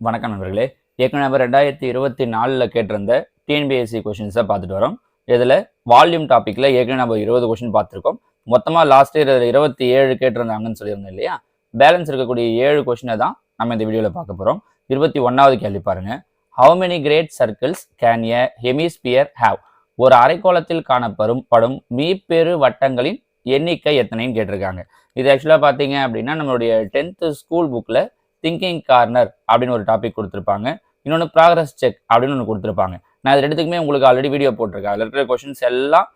வணக்கம் நண்பர்களே. ஏற்கனவே நம்ம 2024ல் கேட்டிருந்த டிஎன்பிஎஸ்சி கொஷின்ஸை பார்த்துட்டு வரோம். இதில் வால்யூம் டாப்பிக்கில் ஏற்கனவே நம்ம 20 கொஷின் பார்த்துருக்கோம். மொத்தமாக லாஸ்ட் இயர் 27 கேட்டிருந்தாங்கன்னு சொல்லியிருந்தோம் இல்லையா? பேலன்ஸ் இருக்கக்கூடிய 7 கொஷினை தான் நம்ம இந்த வீடியோவில் பார்க்க போகிறோம். 21வது கேள்வி பாருங்க. How many great circles can a hemisphere have? ஒரு அரைக்கோளத்தில் காணப்படும் மீப்பெரு வட்டங்களின் எண்ணிக்கை எத்தனைன்னு கேட்டிருக்காங்க. இது ஆக்சுவலாக பார்த்தீங்க அப்படின்னா நம்மளுடைய 10th ஸ்கூல் புக்கில் திங்கிங் கார்னர் அப்படின்னு ஒரு டாபிக் கொடுத்துருப்பாங்க. இன்னொன்று ப்ராக்ரஸ் செக் அப்படின்னு ஒன்று கொடுத்துருப்பாங்க. நான் இது ரெண்டுத்துக்குமே உங்களுக்கு ஆல்ரெடி வீடியோ போட்டிருக்கேன். அதில் இருக்கிற கொஷின்ஸ் எல்லாம்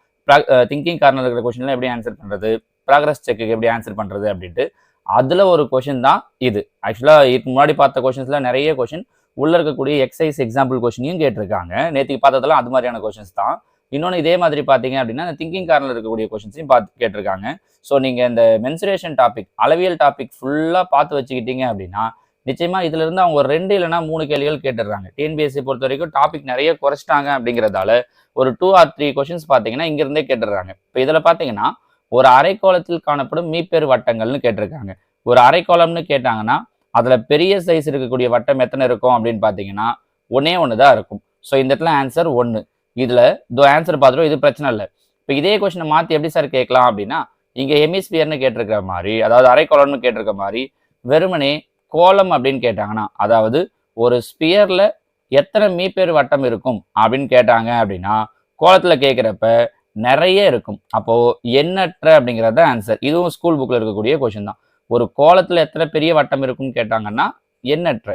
திங்கிங் கார்னர் இருக்கிற கொஷின்லாம் எப்படி ஆன்சர் பண்ணுறது, ப்ராக்ரஸ் செக்கு எப்படி ஆன்சர் பண்ணுறது அப்படின்ட்டு அதில் ஒரு கொஷின் தான் இது. ஆக்சுவலாக இதுக்கு முன்னாடி பார்த்த கொஷின்ஸில் நிறைய கொஷின் உள்ளே இருக்கக்கூடிய எக்ஸசைஸ் எக்ஸாம்பிள் கொஷினையும் கேட்டிருக்காங்க. நேற்றுக்கு பார்த்ததெல்லாம் அது மாதிரியான கொஷின்ஸ் தான். இன்னொன்று இதே மாதிரி பார்த்தீங்க அப்படின்னா திங்கிங் கார்னர் இருக்கக்கூடிய கொஷின்ஸையும் கேட்டிருக்காங்க. ஸோ நீங்கள் இந்த மென்சுரேஷன் டாபிக், அளவியல் டாபிக் ஃபுல்லாக பார்த்து வச்சுக்கிட்டீங்க அப்படின்னா நிச்சயமாக இதுல இருந்து அவங்க ஒரு 2 இல்லைனா 3 கேள்விகள் கேட்டுடுறாங்க. டிஎன்பிஎஸ்சி பொறுத்த வரைக்கும் டாபிக் நிறைய குறைச்சிட்டாங்க அப்படிங்கிறதால ஒரு 2 or 3 கொஷின்ஸ் பார்த்தீங்கன்னா இங்கிருந்தே கேட்டுடுறாங்க. இப்போ இதில் பார்த்தீங்கன்னா ஒரு அரைக்கோளத்தில் காணப்படும் மீப்பெரு வட்டங்கள்னு கேட்டிருக்காங்க. ஒரு அரைக்கோளம்னு கேட்டாங்கன்னா அதில் பெரிய சைஸ் இருக்கக்கூடிய வட்டம் எத்தனை இருக்கும் அப்படின்னு பார்த்தீங்கன்னா ஒன்னே தான் இருக்கும். ஸோ இந்த இடத்துல ஆன்சர் 1. இதில் ஆன்சர் பார்த்துட்டோம், இது பிரச்சனை இல்லை. இப்போ இதே கொஷினை மாற்றி எப்படி சார் கேட்கலாம் அப்படின்னா இங்கே ஹெமிஸ்பியர்னு கேட்டிருக்கிற மாதிரி, அதாவது அரைக்கோளம்னு கேட்டிருக்க மாதிரி வெறுமனே கோலம் அப்படின்னு கேட்டாங்கன்னா, அதாவது ஒரு ஸ்பியர்ல எத்தனை மீப்பெரு வட்டம் இருக்கும் அப்படின்னு கேட்டாங்க அப்படின்னா கோலத்துல கேட்கிறப்ப நிறைய இருக்கும். அப்போ எண்ணற்ற அப்படிங்கிறத ஆன்சர். இதுவும் ஸ்கூல் புக்ல இருக்கக்கூடிய கொஸ்டின் தான். ஒரு கோலத்துல எத்தனை பெரிய வட்டம் இருக்கும்னு கேட்டாங்கன்னா எண்ணற்ற.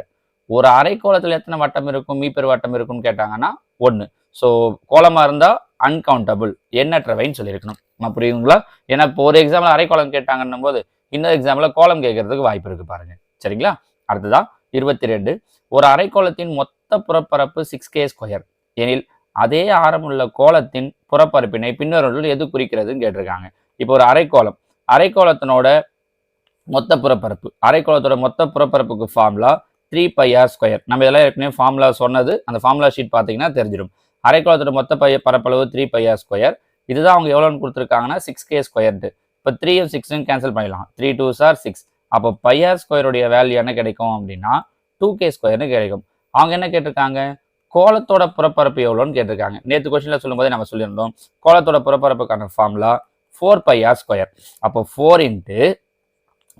ஒரு அரைக்கோளத்துல எத்தனை வட்டம் இருக்கும், மீப்பெரு வட்டம் இருக்கும்னு கேட்டாங்கன்னா 1. ஸோ கோலமா இருந்தா அன்கவுண்டபிள், எண்ணற்றவைன்னு சொல்லியிருக்கணும். புரியுதுங்களா? ஏன்னா இப்போ ஒரு எக்ஸாம்பிள் அரைக்கோளம் கேட்டாங்கன்னும் போது இன்னொரு எக்ஸாம்பிள் கோலம் கேட்கறதுக்கு வாய்ப்பு இருக்கு பாருங்க. சரிங்களா? அடுத்ததா 22. ஒரு அரைக்கோளத்தின் மொத்த புறப்பரப்பு 6k² எனில் அதே ஆரமுள்ள கோளத்தின் புறப்பரப்பினை பின்வருவதில் எது குறிக்கிறதுன்னு கேட்டிருக்காங்க. இப்போ ஒரு அரைக்கோளத்தினோட மொத்த புறப்பரப்பு, அரைக்கோளத்தோட மொத்த புறப்பரப்புக்கு ஃபார்முலா 3πr². நம்ம இதெல்லாம் ஏற்கனவே ஃபார்முலா சொன்னது, அந்த ஃபார்முலா ஷீட் பார்த்தீங்கன்னா தெரிஞ்சிடும். அரைக்கோளத்தோட மொத்த பரப்பளவு 3πr². இதுதான் அவங்க எவ்வளோன்னு கொடுத்துருக்காங்கன்னா 6k². இப்போ 3யும் 6யும் கேன்சல் பண்ணிடலாம். 3 2s are 6. அப்போ πr² வேல்யூ என்ன கிடைக்கும் அப்படின்னா 2k² கிடைக்கும். அவங்க என்ன கேட்டிருக்காங்க, கோலத்தோட புறப்பரப்பு எவ்வளோன்னு கேட்டிருக்காங்க. நேற்று கொஸ்டின்ல சொல்லும்போதே நம்ம சொல்லியிருந்தோம் கோலத்தோட புறப்பரப்புக்கான ஃபார்முலா 4πr². அப்போ 4 ×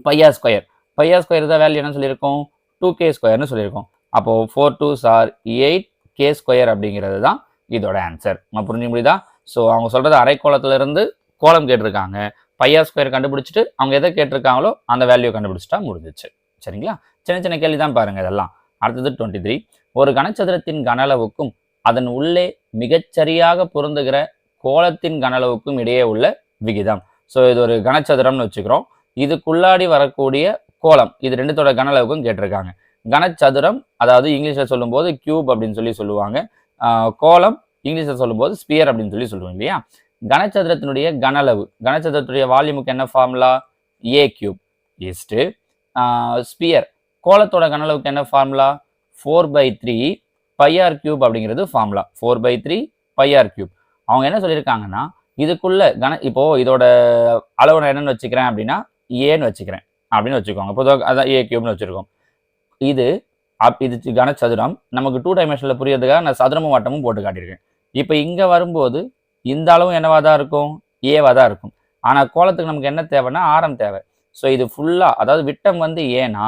πr². πr² தான் வேல்யூ என்ன சொல்லியிருக்கோம், 2k²ன்னு சொல்லியிருக்கோம். அப்போ 4 2s are 8k² அப்படிங்கிறது தான் இதோட ஆன்சர். நம்ம புரிஞ்சு முடியுதா? ஸோ அவங்க சொல்றது அரைக்கோளத்துல இருந்து கோலம் கேட்டிருக்காங்க. πr² கண்டுபிடிச்சிட்டு அவங்க எதை கேட்டிருக்காங்களோ அந்த வேல்யூ கண்டுபிடிச்சிட்டா முடிஞ்சிச்சு. சரிங்களா? சின்ன சின்ன கேள்வி தான் பாருங்க இதெல்லாம். அடுத்தது 23. ஒரு கனசதுரத்தின் கனளவுக்கும் அதன் உள்ளே மிகச்சரியாக பொருந்துகிற கோளத்தின் கனளவுக்கும் இடையே உள்ள விகிதம். ஸோ இது ஒரு கனச்சதுரம்னு வச்சுக்கிறோம். இதுக்குள்ளாடி வரக்கூடிய கோலம், இது ரெண்டுத்தோட கனளவுக்கும் கேட்டிருக்காங்க. கனச்சதுரம் அதாவது இங்கிலீஷ்ல சொல்லும்போது கியூப் அப்படின்னு சொல்லுவாங்க. கோலம் இங்கிலீஷ்ல சொல்லும்போது ஸ்பியர் அப்படின்னு சொல்லுவோம் இல்லையா? கனச்சதுரத்தினுடைய கனளவு, கனச்சதுரத்துடைய வால்யூமுக்கு என்ன ஃபார்முலா, a³ இஸ்டு ஸ்பியர் கோலத்தோட கனளவுக்கு என்ன ஃபார்முலா 4/3 πr³ அப்படிங்கிறது ஃபார்முலா. 4/3 πr³. அவங்க என்ன சொல்லியிருக்காங்கன்னா இதுக்குள்ள இப்போ இதோட அளவு நான் என்னன்னு வச்சுக்கிறேன் அப்படின்னா ஏன்னு வச்சுக்கிறேன் அப்படின்னு வச்சுக்கோங்க. பொதுவாக அதான் a³ வச்சிருக்கோம். இது கனச்சதுரம். நமக்கு 2 டைமென்ஷனில் புரியறதுக்காக நான் சதுரமும் வட்டமும் போட்டு காட்டியிருக்கேன். இப்போ இங்க வரும்போது இந்த அளவும் என்னவா தான் இருக்கும், ஏவா தான் இருக்கும். ஆனால் கோலத்துக்கு நமக்கு என்ன தேவைன்னா ஆரம் தேவை. ஸோ இது ஃபுல்லாக, அதாவது விட்டம் ஏன்னா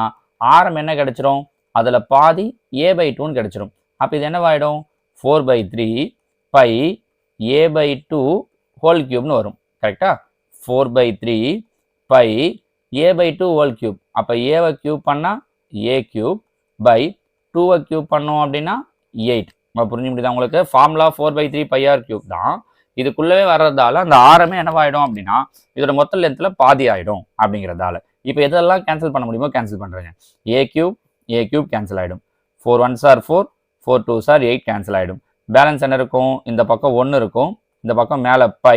ஆரம் என்ன கிடைச்சிரும், அதில் பாதி a/2ன்னு கிடைச்சிரும். அப்போ இது என்னவாயிடும் 4/3 π a/2 வரும். கரெக்டா? 4/3 π a/2 அப்போ ஏவை கியூப் பண்ணால் a³ பை 2வை கியூப் பண்ணோம் அப்படின்னா 8. புரிஞ்சு முடியுதா உங்களுக்கு? ஃபார்முலா 4/3 πr³ தான். இதுக்குள்ளவே வர்றதால அந்த ஆரமே என்னவாயிடும் அப்படின்னா இதோட மொத்த லென்த்ல பாதி ஆயிடும் அப்படிங்கிறதால இப்போ எதெல்லாம் கேன்சல் பண்ண முடியுமோ கேன்சல் பண்றேங்க. a³ கேன்சல் ஆயிடும். 4 1s are 4, 4 2s are 8 cancel ஆயிடும். பேலன்ஸ் என்ன இருக்கும், இந்த பக்கம் 1 இருக்கும், இந்த பக்கம் மேலே π,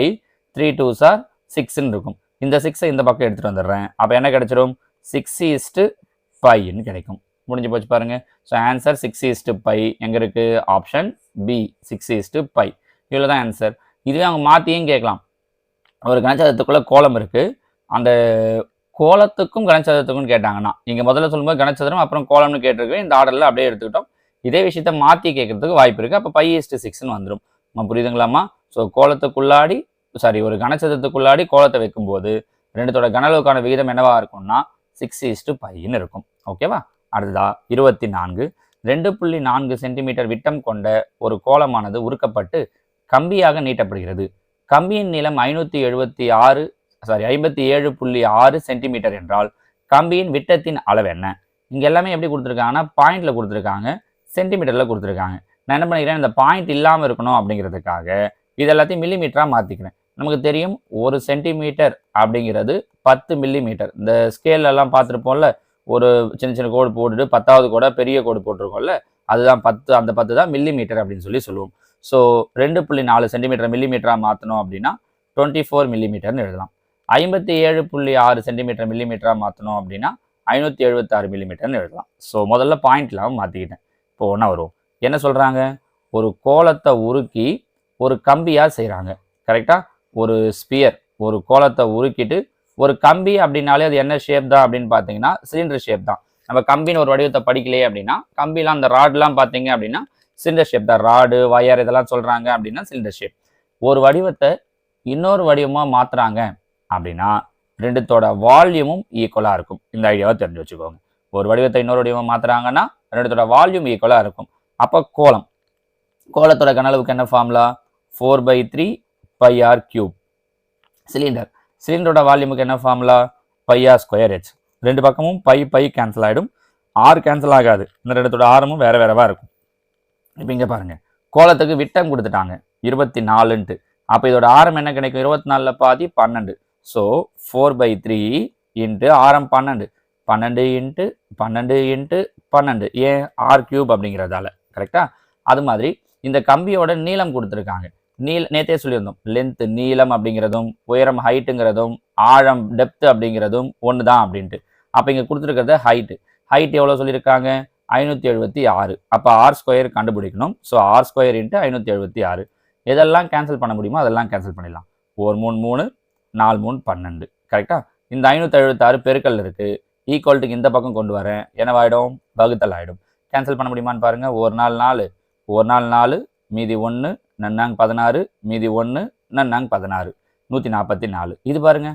3 2s are 6ன்னு இருக்கும். இந்த 6ஐ இந்த பக்கம் எடுத்துட்டு வந்துடுறேன். அப்போ என்ன கிடைச்சிடும், 6:πன்னு கிடைக்கும். முடிஞ்சு போச்சு பாருங்க. ஸோ ஆன்சர் 6:π எங்க இருக்கு, ஆப்ஷன் பி 6:π. இவ்வளோ தான் ஆன்சர். இதுவே அவங்க மாற்றியும் கேட்கலாம். ஒரு கனசதுரத்துக்குள்ள கோலம் இருக்கு, அந்த கோலத்துக்கும் கனசதுரத்துக்கும் கேட்டாங்கன்னா இங்கே முதல்ல சொல்லும்போது கனசதுரம் அப்புறம் கோலம்னு கேட்டிருக்கேன். இந்த ஆர்டரில் அப்படியே எடுத்துக்கிட்டோம். இதே விஷயத்த மாற்றி கேட்கறதுக்கு வாய்ப்பு இருக்குது. அப்போ 5:6ன்னு வந்துடும். நம்ம புரியுதுங்களாம்மா? ஸோ கோலத்துக்குள்ளாடி ஒரு கனசதுரத்துக்குள்ளாடி கோலத்தை வைக்கும்போது ரெண்டுத்தோட கனளவுக்கான விகிதம் என்னவா இருக்கும்னா 6:5ன்னு இருக்கும். ஓகேவா? அடுத்ததா 24. 2.4 சென்டிமீட்டர் விட்டம் கொண்ட ஒரு கோலமானது உருக்கப்பட்டு கம்பியாக நீட்டப்படுகிறது. கம்பியின் நீளம் 57.6 சென்டிமீட்டர் என்றால் கம்பியின் விட்டத்தின் அளவு என்ன? இங்க எல்லாமே எப்படி கொடுத்துருக்காங்கன்னா பாயிண்ட்ல கொடுத்துருக்காங்க, சென்டிமீட்டர்ல கொடுத்துருக்காங்க. நான் என்ன பண்ணிக்கிறேன், இந்த பாயிண்ட் இல்லாமல் இருக்கணும் அப்படிங்கிறதுக்காக இது எல்லாத்தையும் மில்லிமீட்டரா மாத்திக்கிறேன். நமக்கு தெரியும் 1 சென்டிமீட்டர் அப்படிங்கிறது 10 மில்லிமீட்டர். இந்த ஸ்கேல் எல்லாம் பார்த்துருப்போம்ல, ஒரு சின்ன சின்ன கோடு போட்டுட்டு 10வது கோட பெரிய கோடு போட்டிருக்கோம்ல, அதுதான் 10. அந்த 10 தான் மில்லிமீட்டர் அப்படின்னு சொல்லுவோம். ஸோ 2.4 சென்டிமீட்டர் மில்லிமீட்டரா மாற்றணும் அப்படின்னா 24 மில்லிமீட்டர்னு எழுதலாம். 57.6 சென்டிமீட்டர் மில்லிமீட்டரா மாற்றணும் அப்படின்னா 576 மில்லிமீட்டர்னு எழுதலாம். ஸோ முதல்ல பாயிண்ட் இல்லாமல் மாற்றிக்கிட்டேன். இப்போ ஒன்றா வரும். என்ன சொல்கிறாங்க, ஒரு கோலத்தை உருக்கி ஒரு கம்பியாக செய்கிறாங்க. கரெக்டாக? ஒரு ஸ்பியர், ஒரு கோலத்தை உருக்கிட்டு ஒரு கம்பி அப்படின்னாலே அது என்ன ஷேப் தான் அப்படின்னு பார்த்தீங்கன்னா சிலிண்டர் ஷேப் தான். நம்ம கம்பின்னு ஒரு வடிவத்தை படிக்கலையே அப்படின்னா, கம்பிலாம் அந்த ராட்லாம் பார்த்தீங்க அப்படின்னா சிலிண்டர் ஷேப் தான். ராடு, வயர் இதெல்லாம் சொல்கிறாங்க அப்படின்னா சிலிண்டர் ஷேப். ஒரு வடிவத்தை இன்னொரு வடிவமாக மாற்றுறாங்க அப்படின்னா ரெண்டுத்தோட வால்யூமும் ஈக்குவலாக இருக்கும். இந்த ஐடியாவை தெரிஞ்சு வச்சுக்கோங்க. ஒரு வடிவத்தை இன்னொரு வடிவமாக மாற்றுறாங்கன்னா ரெண்டுத்தோட வால்யூம் ஈக்குவலாக இருக்கும். அப்போ கோலத்தோட கனளவுக்கு என்ன ஃபார்முலா? 4/3 πr3. சிலிண்டரோட வால்யூமுக்கு என்ன ஃபார்முலா? πr²h. ரெண்டு பக்கமும் பை கேன்சல் ஆகிடும். ஆர் கேன்சல் ஆகாது. இந்த ரெண்டுத்தோட ஆரமும் வேற வேறவா இருக்கும். இப்போ இங்கே பாருங்க, கோலத்துக்கு விட்டம் கொடுத்துட்டாங்க 24ன்ட்டு. அப்போ இதோட ஆரம் என்ன கிடைக்கும்? 24ல் பாதி 12. ஸோ 4/3 இன்ட்டு ஆரம் 12. 12 இன்ட்டு 12 இன்ட்டு 12. ஏன்? r³ அப்படிங்கிறதால. கரெக்டா? அது மாதிரி இந்த கம்பியோட நீளம் கொடுத்துருக்காங்க. நேற்றே சொல்லியிருந்தோம், லென்த் நீளம் அப்படிங்கிறதும் உயரம் ஹைட்டுங்கிறதும் ஆழம் டெப்த் அப்படிங்கிறதும் ஒன்று தான் அப்படின்ட்டு. அப்போ இங்கே கொடுத்துருக்கிறது ஹைட் எவ்வளோ சொல்லியிருக்காங்க? 576. அப்போ r² கண்டுபிடிக்கணும். So r² into 576. எதெல்லாம் கேன்சல் பண்ண முடியுமோ அதெல்லாம் கேன்சல் பண்ணிடலாம். 1 3 3 4 3 12. கரெக்டா? இந்த 576 பெருக்கல் இருக்கு. ஈக்குவல்ட்டுக்கு இந்த பக்கம் கொண்டு வரேன், என்னவாயிடும்? வகுத்தல் ஆகிடும். கேன்சல் பண்ண முடியுமான்னு பாருங்க. 1 4 4, 1 4 4, மீதி 1 நன்னாங்க 16, மீதி 1 நன்னாங்க 16, 144. இது பாருங்க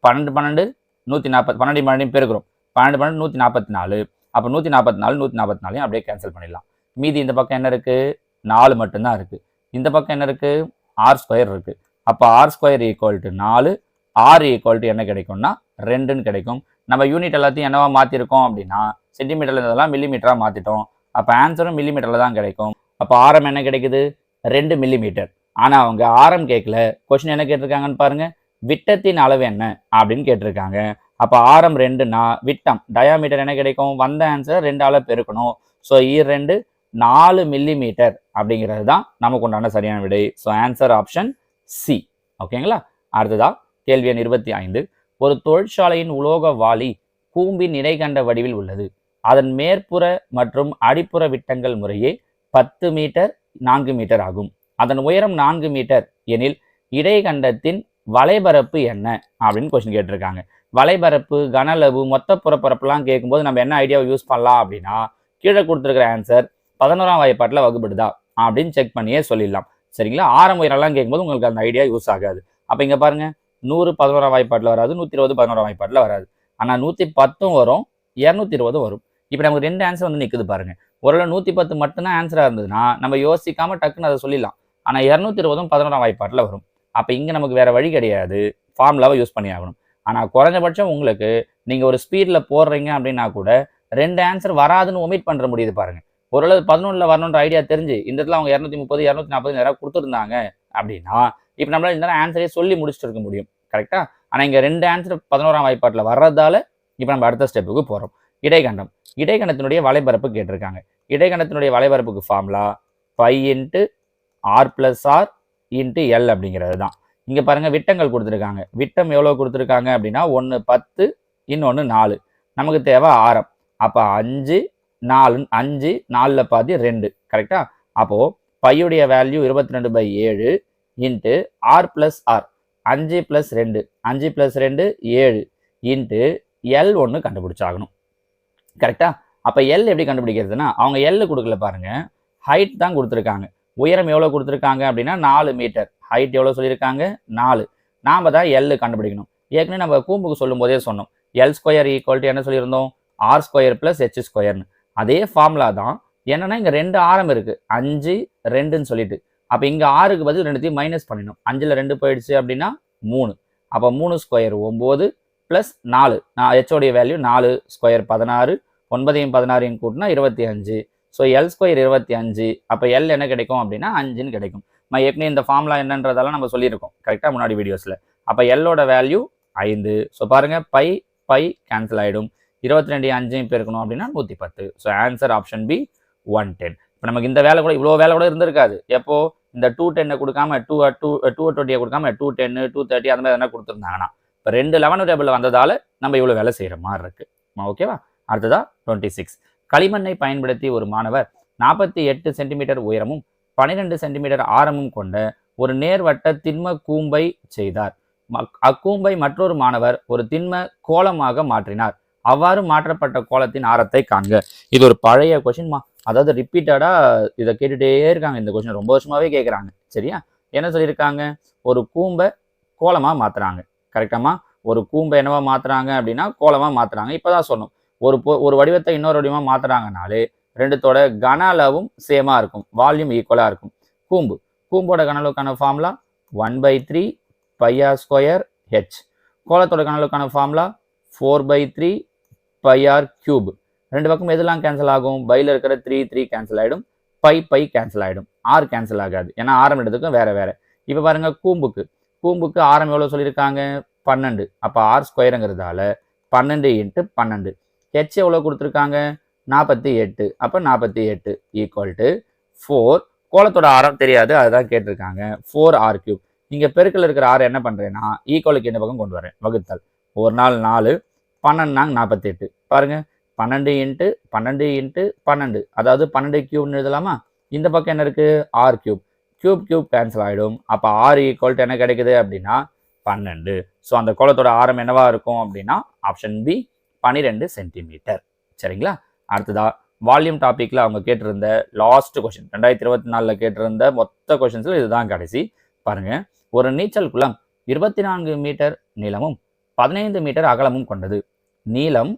12 12 140, 12 12 பெருக்கிறோம். 12 12 144. அப்போ 144 144 அப்படியே கேன்சல் பண்ணிடலாம். மீதி இந்த பக்கம் என்ன இருக்கு? 4 மட்டும்தான் இருக்கு. இந்த பக்கம் என்ன இருக்கு? r² இருக்கு. அப்போ r² equal to 4, r equal to என்ன கிடைக்கும்னா 2ன்னு கிடைக்கும். நம்ம யூனிட் எல்லாத்தையும் என்னவா மாற்றிருக்கோம் அப்படின்னா சென்டிமீட்டர்ல இருந்ததெல்லாம் மில்லிமீட்டரா மாற்றிட்டோம். அப்போ ஆன்சரும் மில்லிமீட்டரில் தான் கிடைக்கும். அப்போ ஆரம் என்ன கிடைக்குது? 2 மில்லிமீட்டர். ஆனால் அவங்க ஆரம் கேட்கல. கொஸ்டின் என்ன கேட்டிருக்காங்கன்னு பாருங்க, விட்டத்தின் அளவு என்ன அப்படின்னு கேட்டிருக்காங்க. அப்போ ஆரம் 2னா விட்டம் டயாமீட்டர் என்ன கிடைக்கும்? வந்த ஆன்சர் 2ஆல் பெருக்கணும். ஸோ 2 4 மில்லிமீட்டர் அப்படிங்கிறது தான் நமக்கு உண்டான சரியான விடை. So answer option C. ஓகேங்களா? அடுத்ததா கேள்வி எண் 25. ஒரு தொழிற்சாலையின் உலோக வாளி கூம்பின் இடைக்கண்ட வடிவில் உள்ளது. அதன் மேற்புற மற்றும் அடிப்புற விட்டங்கள் முறையே 10 மீட்டர் 4 மீட்டர் ஆகும். அதன் உயரம் 4 மீட்டர் எனில் இடைக்கண்டத்தின் வலைபரப்பு என்ன அப்படின்னு கொஸ்டின் கேட்டிருக்காங்க. வலைபரப்பு, கனளவு, மொத்த புறப்பரப்புலாம் கேட்கும்போது நம்ம என்ன ஐடியாவை யூஸ் பண்ணலாம் அப்படின்னா, கீழே கொடுத்துருக்கிற ஆன்சர் 11ஆம் வாய்ப்பாட்டில் வகுப்படுதா அப்படின்னு செக் பண்ணியே சொல்லிடலாம். சரிங்களா? ஆரம் உயரெல்லாம் கேட்கும்போது உங்களுக்கு அந்த ஐடியா யூஸ் ஆகாது. அப்போ இங்கே பாருங்க, 100 11ஆம் வாய்ப்பாட்டில் வராது, 120 11ஆம் வாய்ப்பாட்டில் வராது. ஆனால் 110 வரும், 220 வரும். இப்போ நமக்கு 2 ஆன்சர் வந்து நிற்குது பாருங்க. ஒருவேளை 110 மட்டும்தான் ஆன்சராக இருந்ததுன்னா நம்ம யோசிக்காம டக்குன்னு அதை சொல்லிடலாம். ஆனால் 220 11ஆம் வாய்ப்பாட்டில் வரும். அப்போ இங்கே நமக்கு வேற வழி கிடையாது, ஃபார்முலாவை யூஸ் பண்ணி ஆகணும். ஆனால் குறைஞ்சபட்சம் உங்களுக்கு நீங்கள் ஒரு ஸ்பீடில் போடுறீங்க அப்படின்னா கூட 2 ஆன்சர் வராதுன்னு ஒமிட் பண்ணுற முடியுது பாருங்க. ஒருவேளை 11ல் வரணுன்ற ஐடியா தெரிஞ்சு இந்த இடத்துல அவங்க 230 240 யாராவது கொடுத்துருந்தாங்க அப்படின்னா இப்போ நம்மளால இந்த ஆன்சரே சொல்லி முடிச்சுட்டு இருக்க முடியும். கரெக்டா? ஆனால் இங்கே 2 ஆன்சர் 11ஆம் வாய்ப்பாட்டில் வர்றதால இப்போ நம்ம அடுத்த ஸ்டெப்புக்கு போகிறோம். இடைக்கண்டத்தினுடைய வலைபரப்பு கேட்டிருக்காங்க. இடைக்கண்டத்தினுடைய வலைபரப்புக்கு ஃபார்முலா π × r+r × l அப்படிங்கிறது தான். இங்கே பாருங்க, விட்டங்கள் கொடுத்துருக்காங்க. விட்டம் எவ்வளோ கொடுத்துருக்காங்க அப்படின்னா 1 10, இன்னொன்று 4. நமக்கு தேவை ஆரம். அப்போ 5 4, 5 4ல் பாதி 2. கரெக்டா? அப்போது பையுடைய வேல்யூ 22/7 × r+r. 5 + 2, 5 + 2 7. இன்ட்டு எல் ஒன்று கண்டுபிடிச்சாகணும். கரெக்டா? அப்போ எல் எப்படி கண்டுபிடிக்கிறதுனா அவங்க எல் கொடுக்கல பாருங்க, ஹைட் தான் கொடுத்துருக்காங்க. உயரம் எவ்வளோ கொடுத்துருக்காங்க அப்படின்னா 4 மீட்டர். ஹைட் எவ்வளோ சொல்லியிருக்காங்க 4. நாம் தான் எல் கண்டுபிடிக்கணும். ஏற்கனவே நம்ம கூம்புக்கு சொல்லும் போதே சொன்னோம், எல் ஸ்கொயர் ஈக்குவல் டு என்ன சொல்லியிருந்தோம், ஆர் ஸ்கொயர் ப்ளஸ் ஹெச் ஸ்கொயர்னு. அதே ஃபார்முலா தான். என்னன்னா இங்கே 2 ஆரம் இருக்குது, 5 2ன்னு சொல்லிட்டு. அப்போ இங்கே 6க்கு பதில் 2த்தையும் மைனஸ் பண்ணிடணும். 5ல் 2 போயிடுச்சு அப்படின்னா 3. அப்போ 3 ஸ்கொயர் 9 ப்ளஸ் 4. ஹெச்சோடைய வேல்யூ 4 ஸ்கொயர் 16, 9ஐயும் 16ஐயும் கூட்டினா 25. So L square 25. அப்போ எல் என்ன கிடைக்கும் அப்படின்னா 5ன்னு கிடைக்கும். நான் ஏற்கனவே இந்த ஃபார்முலா என்னன்றதெல்லாம் நம்ம சொல்லியிருக்கோம் கரெக்டாக முன்னாடி வீடியோஸில். அப்போ எல்லோட வேல்யூ 5. ஸோ பாருங்கள், பை கேன்சல் ஆகிடும். 22 5ஐயும் பெருக்கணும் அப்படின்னா 110. So answer option B 110. இப்போ நமக்கு இந்த வேலை கூட இவ்வளோ வேலை கூட இருந்திருக்காது. எப்போ இந்த 210 கொடுக்காம 220 கொடுக்காம 210 230 அந்த மாதிரி எதனா கொடுத்துருந்தாங்கன்னா, இப்போ 2 11 டேபிள் வந்ததால் நம்ம இவ்வளோ வேலை செய்கிற மாதிரி இருக்கு. ஓகேவா? அடுத்ததா 26. களிமண்ணை பயன்படுத்தி ஒரு மாணவர் 48 சென்டிமீட்டர் உயரமும் 12 சென்டிமீட்டர் ஆரமும் கொண்ட ஒரு நேர்வட்ட திண்ம கூம்பை செய்தார். அக்கூம்பை மற்றொரு மாணவர் ஒரு திண்ம கோலமாக மாற்றினார். அவ்வாறு மாற்றப்பட்ட கோலத்தின் ஆரத்தை காண்க. இது ஒரு பழைய கொஸ்டின்மா, அதாவது ரிப்பீட்டடா இதை கேட்டுட்டே இருக்காங்க. இந்த கொஸ்டின் ரொம்ப வருஷமாவே கேட்குறாங்க. சரியா? என்ன சொல்லியிருக்காங்க, ஒரு கூம்பை கோலமா மாத்துறாங்க. கரெக்டாமா? ஒரு கூம்பை என்னவா மாத்துறாங்க அப்படின்னா கோலமா மாத்துறாங்க. இப்பதான் சொன்னோம், ஒரு வடிவத்தை இன்னொரு வடிவமா மாத்துறாங்கனாலே ரெண்டுத்தோட கன அளவும் சேமா இருக்கும், வால்யூம் ஈக்குவலா இருக்கும். கூம்போட கன அளவுக்கான ஃபார்முலா 1/3 πr ஸ்கொயர் ஹெச். கோலத்தோட கன அளவுக்கான ஃபார்முலா 4/3 πr கியூப். ரெண்டு பக்கம் எதெல்லாம் கேன்சல் ஆகும், பையில் இருக்கிற 3 கேன்சல் ஆகிடும், பை கேன்சல் ஆகிடும், ஆர் கேன்சல் ஆகாது. ஏன்னா ஆரம் எடுத்துக்கும் வேற வேற. இப்போ பாருங்க, கூம்புக்கு ஆரம் எவ்வளோ சொல்லியிருக்காங்க 12. அப்போ ஆர் ஸ்கொயருங்கிறதால 12 × 12. ஹெச் எவ்வளோ கொடுத்துருக்காங்க 48. அப்போ 48 ஈக்குவல் டு 4. கோலத்தோட ஆரம் தெரியாது, அதுதான் கேட்டிருக்காங்க, 4r கியூப். இங்கே பெருக்கில் இருக்கிற ஆர் என்ன பண்ணுறேன்னா ஈக்குவலுக்கு இந்த பக்கம் கொண்டு வரேன், வகுத்தல். ஒரு நாள் 4, 12 48. பாருங்க, 12 × 12 × 12, அதாவது 12 கியூப்னு எழுதலாமா? இந்த பக்கம் என்ன இருக்கு, ஆர் கியூப். கியூப் கேன்சல் ஆகிடும். அப்போ ஆர் ஈக்குவல் டு என்ன கிடைக்குது அப்படின்னா 12. ஸோ அந்த கோலத்தோட ஆரம் என்னவா இருக்கும் அப்படின்னா ஆப்ஷன் பி 12 சென்டிமீட்டர். சரிங்களா? அடுத்ததா வால்யூம் டாபிக்ல அவங்க கேட்டிருந்த லாஸ்ட் கொஸ்டின், 2024 கேட்டிருந்த மொத்த கொஸ்டின்ஸ்ல இதுதான் கடைசி. பாருங்க, ஒரு நீச்சல் குளம் 24 மீட்டர் நீளமும் 15 மீட்டர் அகலமும் கொண்டது. நீளம்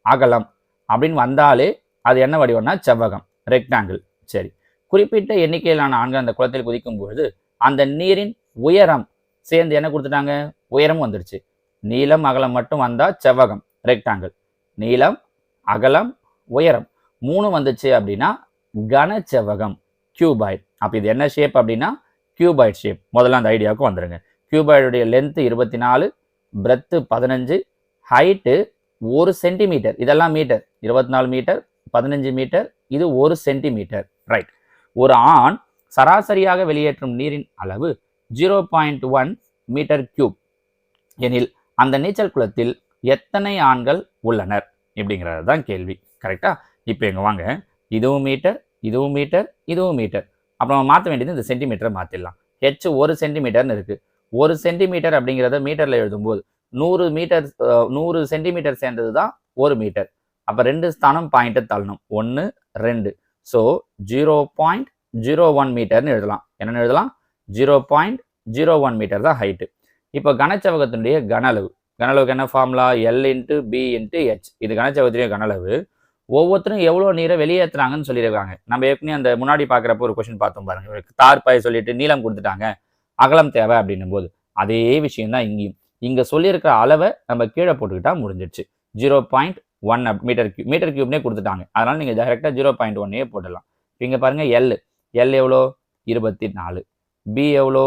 அகலம் அப்படின்னு வந்தாலே அது என்ன வடிவம்னா செவ்வகம், ரெக்டாங்கிள். சரி, குறிப்பிட்ட எண்ணிக்கையிலான ஆண்கள் அந்த குளத்தில் குதிக்கும் பொழுது அந்த நீரின் உயரம் சேர்ந்து என்ன கொடுத்துட்டாங்க, உயரம் வந்துருச்சு. நீளம் அகலம் மட்டும் வந்தா செவ்வகம், ரெக்டாங்கிள். நீளம் அகலம் உயரம் 3 வந்துச்சு அப்படின்னா கன செவ்வகம், கியூபாய்ட். அப்போ இது என்ன ஷேப் அப்படின்னா கியூபாய்ட் ஷேப். முதல்ல அந்த ஐடியாவுக்கு வந்துருங்க. கியூபாய்டுடைய லென்த் 24, பிரெத்து 15, ஹைட்டு 1 சென்டிமீட்டர். இதெல்லாம் மீட்டர். 24 மீட்டர், 15 மீட்டர், இது 1 சென்டிமீட்டர். ரைட். ஒரு ஆண் சராசரியாக வெளியேற்றும் நீரின் அளவு 0.1 மீட்டர் கியூப் எனில் அந்த நீச்சல் குளத்தில் எத்தனை ஆண்கள் உள்ளனர் இப்படிங்கிறது தான் கேள்வி. கரெக்டா? இப்போ எங்க வாங்க, இதுவும் மீட்டர், இதுவும் மீட்டர், இதுவும் மீட்டர். அப்புறம் மாற்ற வேண்டியது இந்த சென்டிமீட்டரை மாற்றிடலாம். ஹெச் 1 சென்டிமீட்டர்னு இருக்கு. 1 சென்டிமீட்டர் அப்படிங்கிறத மீட்டரில் எழுதும்போது 100 சென்டிமீட்டர் சேர்ந்தது தான் 1 மீட்டர். அப்போ 2 ஸ்தானம் பாயிண்ட்டை தள்ளணும், 1 2. ஸோ 0.01 மீட்டர்னு எழுதலாம். என்னென்னு எழுதலாம், 0.01 மீட்டர் தான் ஹைட்டு. இப்போ கனச்செவ்வகத்தினுடைய கனளவுக்கு என்ன ஃபார்முலா, எல் × பி × ஹெச். இது கனச்செவ்வகத்தினுடைய கனளவு. ஒவ்வொருத்தரும் எவ்வளோ நீரை வெளியேற்றுறாங்கன்னு சொல்லியிருக்காங்க. நம்ம ஏற்கனவே அந்த முன்னாடி பார்க்குறப்போ ஒரு கொஸ்டின் பார்த்தோம் பாருங்க, தார்பாய் சொல்லிட்டு நீளம் கொடுத்துட்டாங்க, அகலம் தேவை அப்படின்னும் போது அதே விஷயம் தான் இங்கேயும். இங்கே சொல்லியிருக்கிற அளவை நம்ம கீழே போட்டுக்கிட்டா முடிஞ்சிடுச்சு. 0.1 மீட்டர் கியூப்னே கொடுத்துட்டாங்க. அதனால நீங்கள் டைரெக்டாக 0.1 போட்டுடலாம். இங்கே பாருங்க, எல் எவ்வளோ 24, பி எவ்வளோ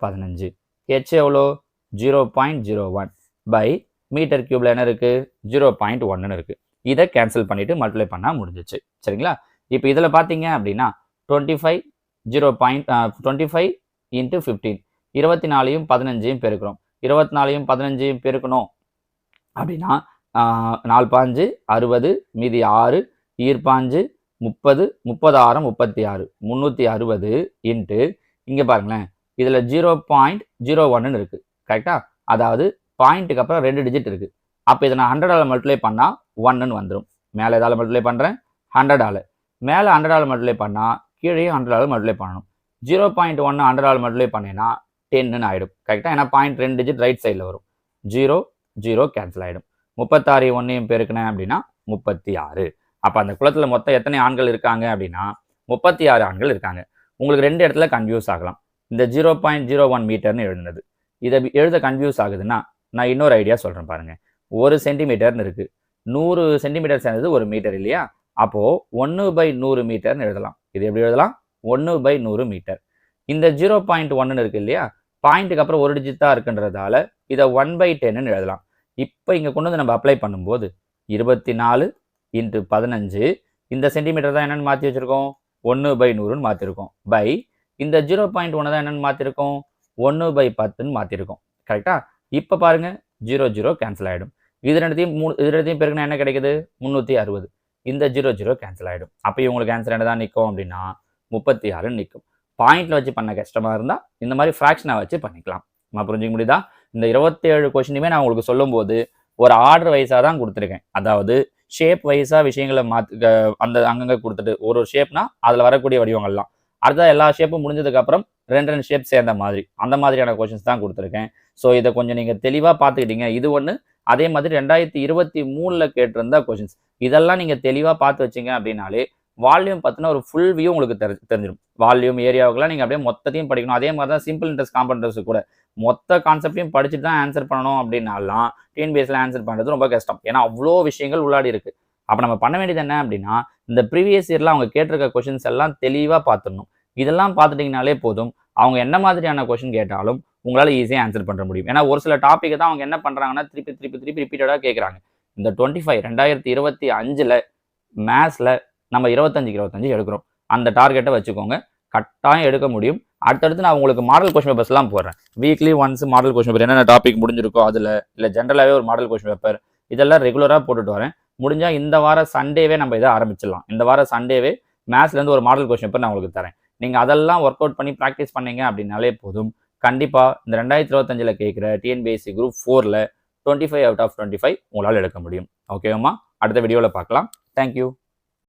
15, ஹெச் எவ்வளோ 0.01 பை மீட்டர் கியூப்ல என்ன இருக்கு 0.1 இருக்கு. இதை கேன்சல் பண்ணிட்டு மல்டிப்ளை பண்ணா முடிஞ்சிச்சு. சரிங்களா? இப்போ இதில் பார்த்தீங்க அப்படின்னா 25 × 15 24யும் 15யும் பெருக்கிறோம். 24யும் 15யும் பெருக்கணும் அப்படின்னா 4 5 60, மீதி 6, ஈர்ப்பாஞ்சு 30, 30 ஆரம் 36, 360 இன்ட்டு இங்கே பாருங்களேன், இதில் 0.01 இருக்கு. கரெக்டா? அதாவது பாயிண்ட்டுக்கு அப்புறம் 2 டிஜிட் இருக்கு. அப்போ இதை நான் 100ஆல் மல்டிப்ளை பண்ணால் 1ன்னு வந்துடும். மேலே எதால் மல்டிப்ளை பண்ணுறேன்? 100ஆல். மேலே 100ஆல் மல்டிப்ளை பண்ணால் கீழே 100ஆல் மல்டிப்ளை பண்ணணும். 0.1 100ஆல் மல்டிப்ளை பண்ணேன்னா 10ன்னு ஆகிடும். கரெக்டாக? ஏன்னா 0.2 டிஜிட் ரைட் சைடில் வரும். 0 0 கேன்சல் ஆகிடும். 36 1 பெருக்கினேன் அப்படின்னா 36. அப்போ அந்த குளத்தில் மொத்தம் எத்தனை ஆண்கள் இருக்காங்க அப்படின்னா 36 ஆண்கள் இருக்காங்க. உங்களுக்கு 2 இடத்துல கன்ஃபியூஸ் ஆகலாம். இந்த 0.01 மீட்டர்னு எழுதுனது இதை எழுத கன்ஃபியூஸ் ஆகுதுன்னா நான் இன்னொரு ஐடியா சொல்கிறேன் பாருங்க. 1 சென்டிமீட்டர்னு இருக்குது. 100 சென்டிமீட்டர் சேர்ந்தது 1 மீட்டர் இல்லையா? அப்போது 1/100 மீட்டர்னு எழுதலாம். இது எப்படி எழுதலாம்? 1/100 மீட்டர். இந்த 0.1 இருக்கு இல்லையா? பாயிண்ட்டுக்கு அப்புறம் ஒரு டிஜிட் தான் இருக்குன்றதால இதை 1/10ன்னு எழுதலாம். இப்போ இங்கே கொண்டு வந்து நம்ம அப்ளை பண்ணும்போது 24 × 15 இந்த சென்டிமீட்டர் தான் என்னென்னு மாற்றி வச்சுருக்கோம்? 1/100ன்னு மாற்றிருக்கோம். பை இந்த 0.1 தான் என்னென்னு மாற்றிருக்கோம்? 1/10ன்னு மாற்றிருக்கோம். கரெக்டாக? இப்போ பாருங்கள் 0 0 கேன்சல் ஆகிடும். இது ரெண்டுத்தையும் பெருக்குனா என்ன கிடைக்குது? 360. இந்த 0 0 கேன்சல் ஆகிடும். அப்போ உங்களுக்கு ஆன்சர் என்ன தான் நிற்கும் அப்படின்னா 36ன்னு நிற்கும். பாயிண்டில் வச்சு பண்ண கஷ்டமாக இருந்தால் இந்த மாதிரி ஃப்ராக்ஷனாக வச்சு பண்ணிக்கலாம். நான் புரிஞ்சுக்க முடியுதா? இந்த 27 கொஸ்டினுமே நான் உங்களுக்கு சொல்லும்போது ஒரு ஆர்டர் வைஸாக தான் கொடுத்துருக்கேன். அதாவது ஷேப் வைஸாக விஷயங்களை அந்த அங்கங்கே கொடுத்துட்டு ஒரு ஷேப்னா அதில் வரக்கூடிய வடிவங்கள்லாம் அடுத்த எல்லா ஷேப்பும் முடிஞ்சதுக்கப்புறம் 2 ஷேப் சேர்ந்த மாதிரி அந்த மாதிரியான கொஷின்ஸ் தான் கொடுத்துருக்கேன். ஸோ இதை கொஞ்சம் நீங்கள் தெளிவாக பார்த்துக்கிட்டீங்க. இது ஒன்று. அதே மாதிரி 2023 கேட்டிருந்த கொஷின்ஸ் இதெல்லாம் நீங்கள் தெளிவாக பார்த்து வச்சிங்க அப்படின்னாலே வால்யூம் பார்த்தினா ஒரு ஃபுல் வியூ உங்களுக்கு தெரிஞ்சிடும். வால்யூம் ஏரியாவுக்குலாம் நீங்கள் அப்படியே மொத்தத்தையும் படிக்கணும். அதே மாதிரி தான் சிம்பிள் இன்ட்ரெஸ்ட் காம்பவுண்டர்ஸ் கூட மொத்த கான்செப்டையும் படிச்சுட்டு தான் ஆன்சர் பண்ணணும் அப்படின்னாலாம் டிஎன்பிஎஸ்சியில் ஆன்சர் பண்ணுறது ரொம்ப கஷ்டம். ஏன்னா அவ்வளோ விஷயங்கள் உள்ளாடி இருக்குது. அப்போ நம்ம பண்ண வேண்டியது என்ன அப்படின்னா இந்த ப்ரீவியஸ் இயரில் அவங்க கேட்டிருக்க கொஷின்ஸ் எல்லாம் தெளிவாக பார்த்துடணும். இதெல்லாம் பார்த்துட்டிங்கனாலே போதும். அவங்க என்ன மாதிரியான கொஷின் கேட்டாலும் உங்களால் ஈஸியாக ஆன்சர் பண்ண முடியும். ஏன்னா ஒரு சில டாப்பிக்கை தான் அவங்க என்ன பண்ணுறாங்கன்னா திருப்பி ரிப்பீட்டடாக கேட்குறாங்க. இந்த 2025 மேத்ஸில் நம்ம 25 எடுக்கிறோம். அந்த டார்கெட்டை வச்சுக்கோங்க. கட்டாயம் எடுக்க முடியும். அடுத்தடுத்து நான் உங்களுக்கு மாடல் கொஸ்டின் பேப்பர்ஸ்லாம் போடுறேன். Weekly once model question paper என்னென்ன டாபிக் முடிஞ்சிருக்கோ அதில் இல்லை ஜென்ரலாகவே ஒரு மாடல் கொஸ்டின் பேப்பர் இதெல்லாம் ரெகுலராக போட்டுட்டு வரேன். முடிஞ்சால் இந்த வார சண்டேவே நம்ம இதை ஆரம்பிச்சிடலாம். இந்த வார சண்டேவே மேத்ஸ்லேருந்து ஒரு மாடல் கொஸ்டின் பேப்பர் நான் உங்களுக்கு தரேன். நீங்கள் அதெல்லாம் ஒர்க் அவுட் பண்ணி ப்ராக்டிஸ் பண்ணீங்க அப்படின்னாலே போதும். கண்டிப்பாக இந்த 2025 கேட்குற டிஎன்பிஎஸ்சி குரூப் 4ல் 25 out of 25 உங்களால் எடுக்க முடியும். ஓகேவாம்மா? அடுத்த வீடியோவில் பார்க்கலாம். தேங்க்யூ.